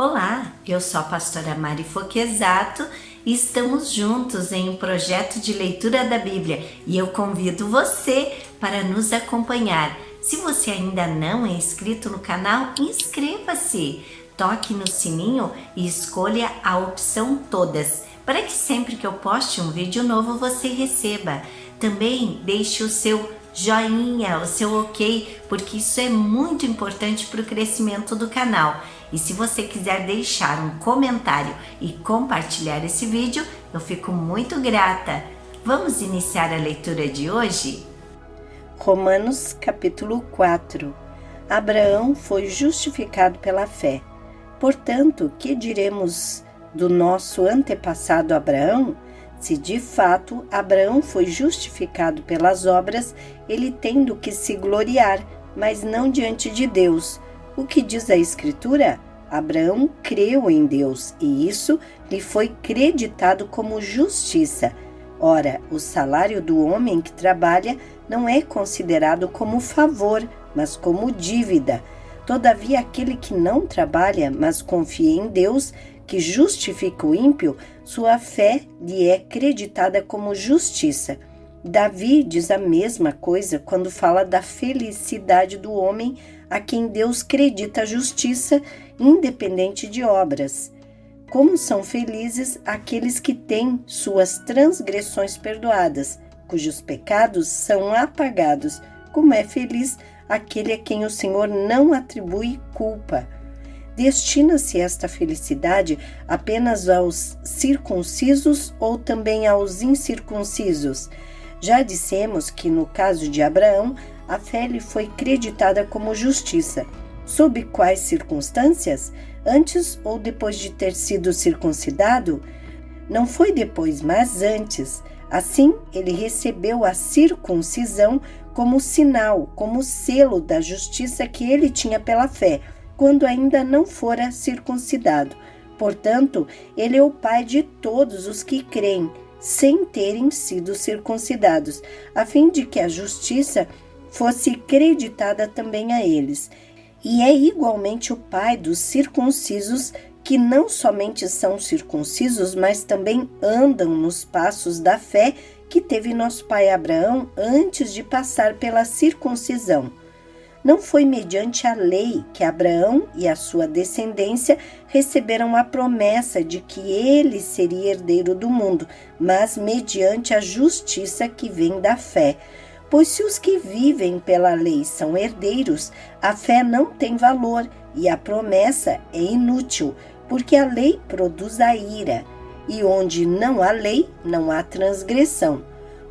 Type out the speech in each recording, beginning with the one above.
Olá, eu sou a pastora Mari Foquesato e estamos juntos em um projeto de leitura da Bíblia e eu convido você para nos acompanhar. Se você ainda não é inscrito no canal, inscreva-se, toque no sininho e escolha a opção todas, para que sempre que eu poste um vídeo novo você receba. Também deixe o seu joinha, o seu ok, porque isso é muito importante para o crescimento do canal. E se você quiser deixar um comentário e compartilhar esse vídeo, eu fico muito grata. Vamos iniciar a leitura de hoje? Romanos capítulo 4. Abraão foi justificado pela fé. Portanto, que diremos do nosso antepassado Abraão? Se de fato Abraão foi justificado pelas obras, ele tem do que se gloriar, mas não diante de Deus. O que diz a Escritura? Abraão creu em Deus, e isso lhe foi creditado como justiça. Ora, o salário do homem que trabalha não é considerado como favor, mas como dívida. Todavia, aquele que não trabalha, mas confia em Deus, que justifica o ímpio, sua fé lhe é creditada como justiça. Davi diz a mesma coisa quando fala da felicidade do homem a quem Deus credita a justiça, independente de obras. Como são felizes aqueles que têm suas transgressões perdoadas, cujos pecados são apagados, como é feliz aquele a quem o Senhor não atribui culpa. Destina-se esta felicidade apenas aos circuncisos ou também aos incircuncisos? Já dissemos que no caso de Abraão, a fé lhe foi creditada como justiça. Sob quais circunstâncias? Antes ou depois de ter sido circuncidado? Não foi depois, mas antes. Assim, ele recebeu a circuncisão como sinal, como selo da justiça que ele tinha pela fé, quando ainda não fora circuncidado. Portanto, ele é o pai de todos os que creem, sem terem sido circuncidados, a fim de que a justiça fosse creditada também a eles. E é igualmente o pai dos circuncisos, que não somente são circuncisos, mas também andam nos passos da fé que teve nosso pai Abraão antes de passar pela circuncisão. Não foi mediante a lei que Abraão e a sua descendência receberam a promessa de que ele seria herdeiro do mundo, mas mediante a justiça que vem da fé. Pois se os que vivem pela lei são herdeiros, a fé não tem valor e a promessa é inútil, porque a lei produz a ira, e onde não há lei, não há transgressão.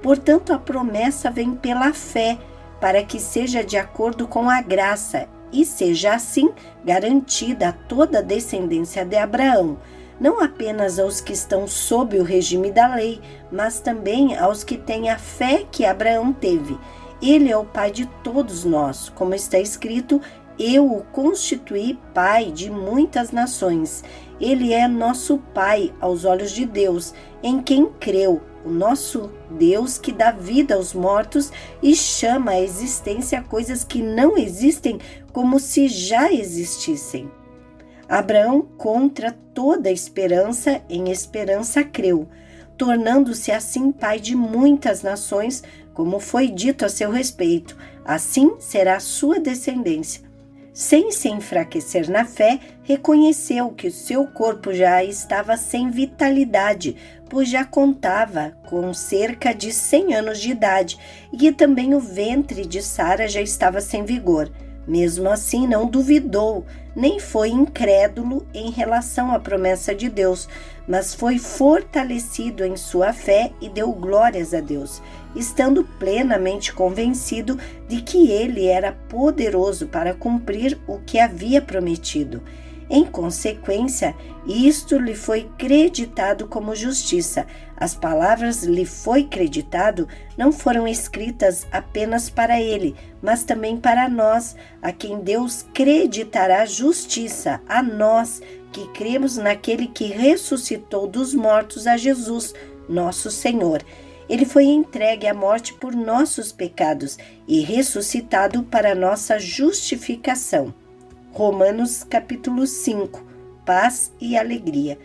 Portanto, a promessa vem pela fé, para que seja de acordo com a graça, e seja assim garantida a toda a descendência de Abraão, não apenas aos que estão sob o regime da lei, mas também aos que têm a fé que Abraão teve. Ele é o pai de todos nós, como está escrito: eu o constituí pai de muitas nações. Ele é nosso pai aos olhos de Deus, em quem creu, o nosso Deus que dá vida aos mortos e chama à existência coisas que não existem como se já existissem. Abraão, contra toda esperança, em esperança creu, tornando-se assim pai de muitas nações, como foi dito a seu respeito. Assim será a sua descendência. Sem se enfraquecer na fé, reconheceu que o seu corpo já estava sem vitalidade, pois já contava com cerca de 100 anos de idade, e que também o ventre de Sara já estava sem vigor. Mesmo assim, não duvidou, nem foi incrédulo em relação à promessa de Deus, mas foi fortalecido em sua fé e deu glórias a Deus, estando plenamente convencido de que ele era poderoso para cumprir o que havia prometido. Em consequência, isto lhe foi creditado como justiça. As palavras lhe foi creditado não foram escritas apenas para ele, mas também para nós, a quem Deus creditará justiça, a nós que cremos naquele que ressuscitou dos mortos a Jesus, nosso Senhor. Ele foi entregue à morte por nossos pecados e ressuscitado para nossa justificação. Romanos capítulo 5. paz e alegria.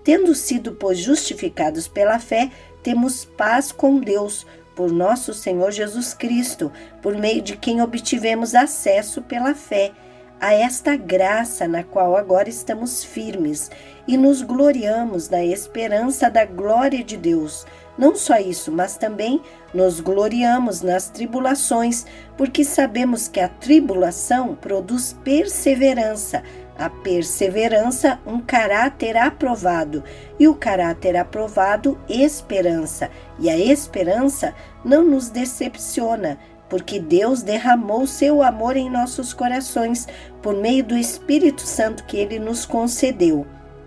Tendo sido, pois, justificados pela fé, temos paz com Deus, por nosso Senhor Jesus Cristo, por meio de quem obtivemos acesso pela fé a esta graça na qual agora estamos firmes e nos gloriamos na esperança da glória de Deus. Não só isso, mas também nos gloriamos nas tribulações, porque sabemos que a tribulação produz perseverança, a perseverança um caráter aprovado, e o caráter aprovado esperança, e a esperança não nos decepciona, porque Deus derramou seu amor em nossos corações por meio do Espírito Santo que Ele nos concedeu.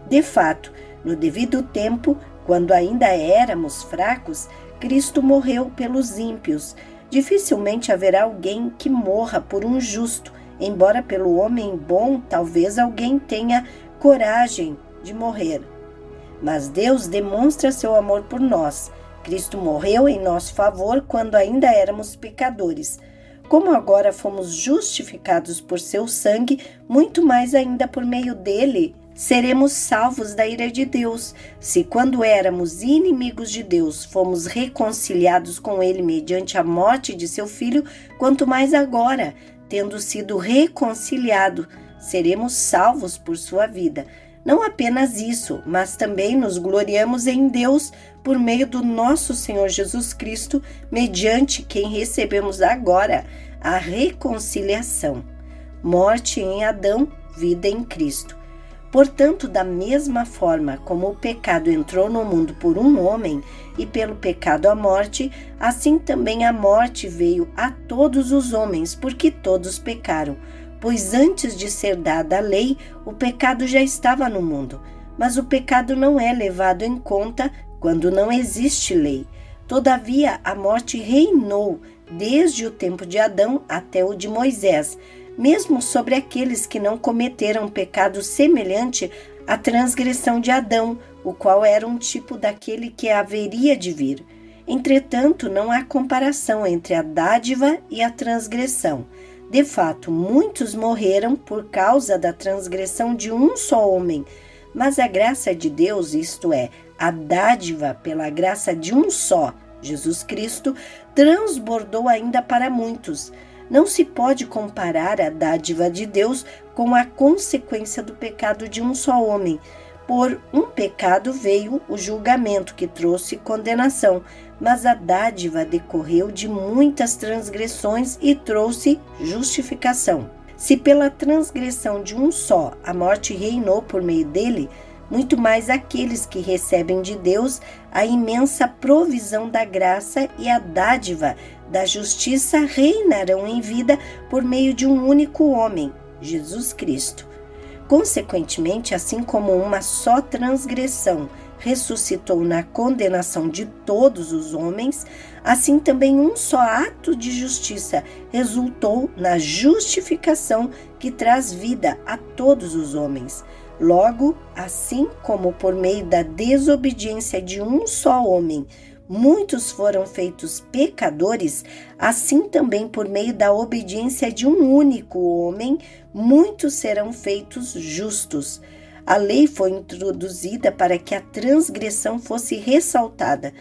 De fato, no devido tempo, quando ainda éramos fracos, Cristo morreu pelos ímpios. Dificilmente haverá alguém que morra por um justo, embora pelo homem bom talvez alguém tenha coragem de morrer. Mas Deus demonstra seu amor por nós. Cristo morreu em nosso favor quando ainda éramos pecadores. Como agora fomos justificados por seu sangue, muito mais ainda por meio dele seremos salvos da ira de Deus. Se quando éramos inimigos de Deus, fomos reconciliados com ele mediante a morte de seu Filho, quanto mais agora, tendo sido reconciliados, seremos salvos por sua vida. Não apenas isso, mas também nos gloriamos em Deus por meio do nosso Senhor Jesus Cristo, mediante quem recebemos agora a reconciliação. Morte em Adão, vida em Cristo. Portanto, da mesma forma como o pecado entrou no mundo por um homem e pelo pecado a morte, assim também a morte veio a todos os homens, porque todos pecaram. Pois antes de ser dada a lei, o pecado já estava no mundo. Mas o pecado não é levado em conta quando não existe lei. Todavia, a morte reinou desde o tempo de Adão até o de Moisés, mesmo sobre aqueles que não cometeram pecado semelhante à transgressão de Adão, o qual era um tipo daquele que haveria de vir. Entretanto, não há comparação entre a dádiva e a transgressão. De fato, muitos morreram por causa da transgressão de um só homem, mas a graça de Deus, isto é, a dádiva pela graça de um só, Jesus Cristo, transbordou ainda para muitos. Não se pode comparar a dádiva de Deus com a consequência do pecado de um só homem. Por um pecado veio o julgamento que trouxe condenação, mas a dádiva decorreu de muitas transgressões e trouxe justificação. Se pela transgressão de um só a morte reinou por meio dele, muito mais aqueles que recebem de Deus a imensa provisão da graça e a dádiva da justiça reinarão em vida por meio de um único homem, Jesus Cristo. Consequentemente, assim como uma só transgressão ressuscitou na condenação de todos os homens, assim também um só ato de justiça resultou na justificação que traz vida a todos os homens. Logo, assim como por meio da desobediência de um só homem, muitos foram feitos pecadores, assim também por meio da obediência de um único homem, muitos serão feitos justos. A lei foi introduzida para que a transgressão fosse ressaltada,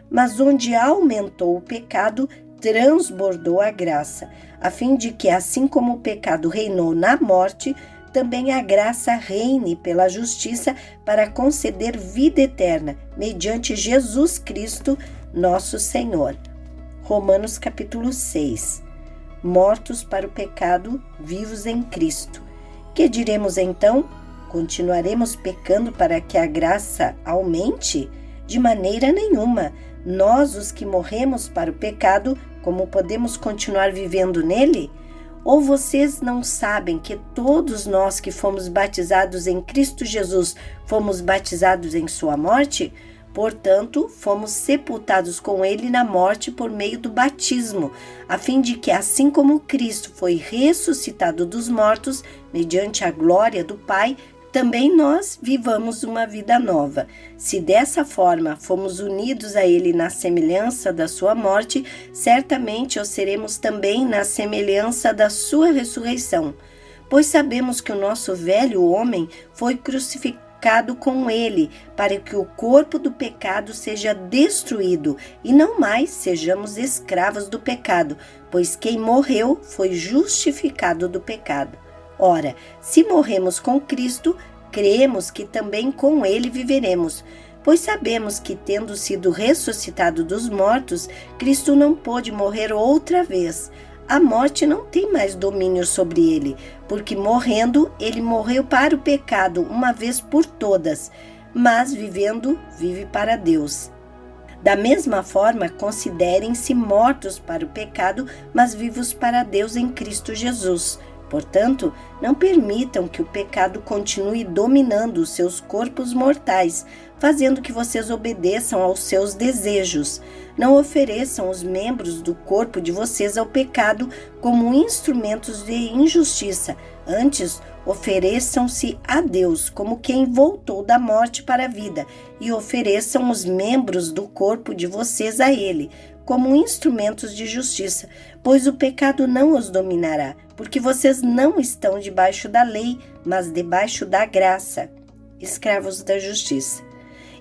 mas onde aumentou o pecado, transbordou a graça, a fim de que, assim como o pecado reinou na morte, também a graça reine pela justiça para conceder vida eterna, mediante Jesus Cristo, nosso Senhor. Romanos capítulo 6. Mortos para o pecado, vivos em Cristo. Que diremos então? Continuaremos pecando para que a graça aumente? De maneira nenhuma. Nós, os que morremos para o pecado, como podemos continuar vivendo nele? Ou vocês não sabem que todos nós que fomos batizados em Cristo Jesus fomos batizados em sua morte? Portanto, fomos sepultados com ele na morte por meio do batismo, a fim de que, assim como Cristo foi ressuscitado dos mortos, mediante a glória do Pai, também nós vivamos uma vida nova. Se dessa forma fomos unidos a ele na semelhança da sua morte, certamente o seremos também na semelhança da sua ressurreição. Pois sabemos que o nosso velho homem foi crucificado com ele, para que o corpo do pecado seja destruído e não mais sejamos escravos do pecado, pois quem morreu foi justificado do pecado. Ora, se morremos com Cristo, cremos que também com ele viveremos, pois sabemos que, tendo sido ressuscitado dos mortos, Cristo não pôde morrer outra vez. A morte não tem mais domínio sobre ele, porque morrendo, ele morreu para o pecado uma vez por todas, mas vivendo, vive para Deus. Da mesma forma, considerem-se mortos para o pecado, mas vivos para Deus em Cristo Jesus. Portanto, não permitam que o pecado continue dominando os seus corpos mortais, fazendo que vocês obedeçam aos seus desejos. Não ofereçam os membros do corpo de vocês ao pecado como instrumentos de injustiça. Antes, ofereçam-se a Deus como quem voltou da morte para a vida e ofereçam os membros do corpo de vocês a Ele, como instrumentos de justiça, pois o pecado não os dominará, porque vocês não estão debaixo da lei, mas debaixo da graça, escravos da justiça.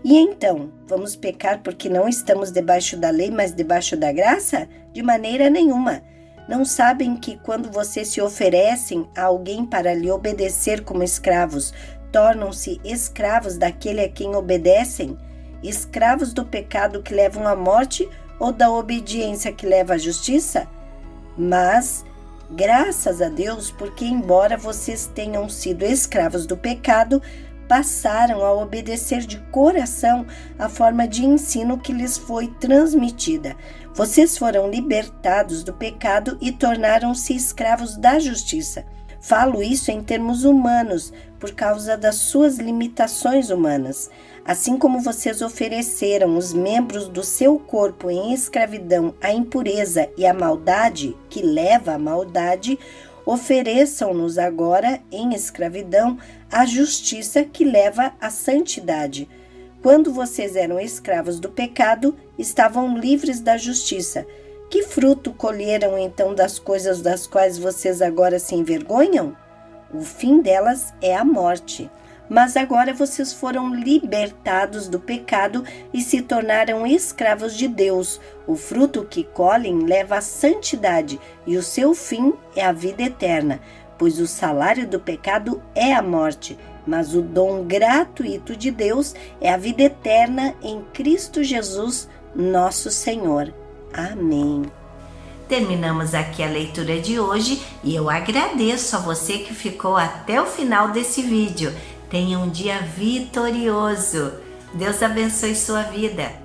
E então, vamos pecar porque não estamos debaixo da lei, mas debaixo da graça? De maneira nenhuma. Não sabem que quando vocês se oferecem a alguém para lhe obedecer como escravos, tornam-se escravos daquele a quem obedecem? Escravos do pecado que levam à morte ou da obediência que leva à justiça? Mas, graças a Deus, porque embora vocês tenham sido escravos do pecado, passaram a obedecer de coração a forma de ensino que lhes foi transmitida. Vocês foram libertados do pecado e tornaram-se escravos da justiça. Falo isso em termos humanos, por causa das suas limitações humanas. Assim como vocês ofereceram os membros do seu corpo em escravidão à impureza e à maldade, que leva à maldade, ofereçam-nos agora em escravidão à justiça, que leva à santidade. Quando vocês eram escravos do pecado, estavam livres da justiça. Que fruto colheram então das coisas das quais vocês agora se envergonham? O fim delas é a morte. Mas agora vocês foram libertados do pecado e se tornaram escravos de Deus. O fruto que colhem leva à santidade e o seu fim é a vida eterna, pois o salário do pecado é a morte, mas o dom gratuito de Deus é a vida eterna em Cristo Jesus, nosso Senhor. Amém. Terminamos aqui a leitura de hoje e eu agradeço a você que ficou até o final desse vídeo. Tenha um dia vitorioso. Deus abençoe sua vida.